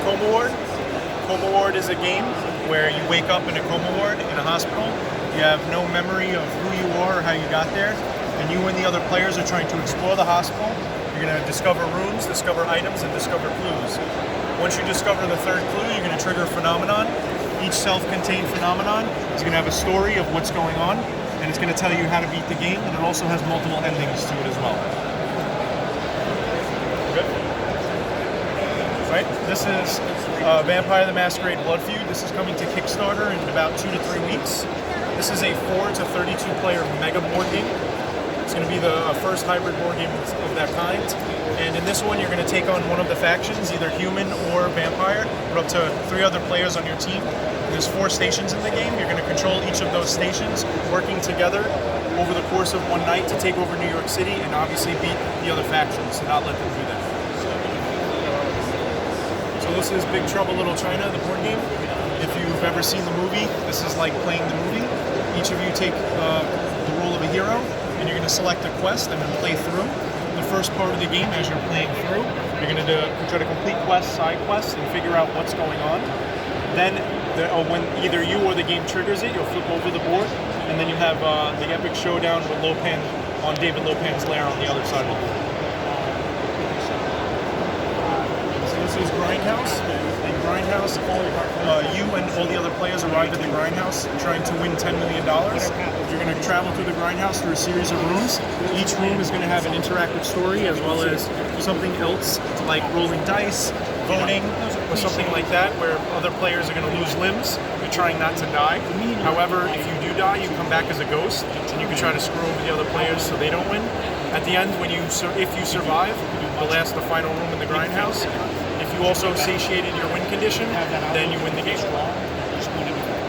Coma Ward. Coma Ward is a game where you wake up in a coma ward in a hospital. You have no memory of who you are or how you got there, and you and the other players are trying to explore the hospital. You're going to discover rooms, discover items, and discover clues. Once you discover the third clue, you're going to trigger a phenomenon. Each self-contained phenomenon is going to have a story of what's going on, and it's going to tell you how to beat the game, and it also has multiple endings to it as well. Good. Right, this is Vampire the Masquerade Blood Feud. This is coming to Kickstarter in about 2 to 3 weeks. This is a 4 to 32 player mega board game. It's going to be the first hybrid board game of that kind. And in this one, you're going to take on one of the factions, either human or vampire, with up to 3 other players on your team. And there's 4 stations in the game. You're going to control each of those stations, working together over the course of one night to take over New York City and obviously beat the other factions, and not let them do that. So this is Big Trouble Little China, the board game. If you've ever seen the movie, this is like playing the movie. Each of you take the role of a hero, and you're going to select a quest and then play through. The first part of the game, as you're playing through, you're going to try to complete quests, side quests, and figure out what's going on. Then, when either you or the game triggers it, you'll flip over the board, and then you have the epic showdown with Lopan on David Lopan's lair on the other side of the board. So this is Grindhouse. In Grindhouse, you and all the other players arrive at the Grindhouse trying to win $10 million. You're going to travel through the Grindhouse through a series of rooms. Each room is going to have an interactive story as well as something else like rolling dice, voting, or something like that, where other players are going to lose limbs. You're trying not to die. However, if you do die, you come back as a ghost, and you can try to screw over the other players so they don't win. At the end, if you survive the final room in the Grindhouse, if you also satiated your win condition, then you win the game.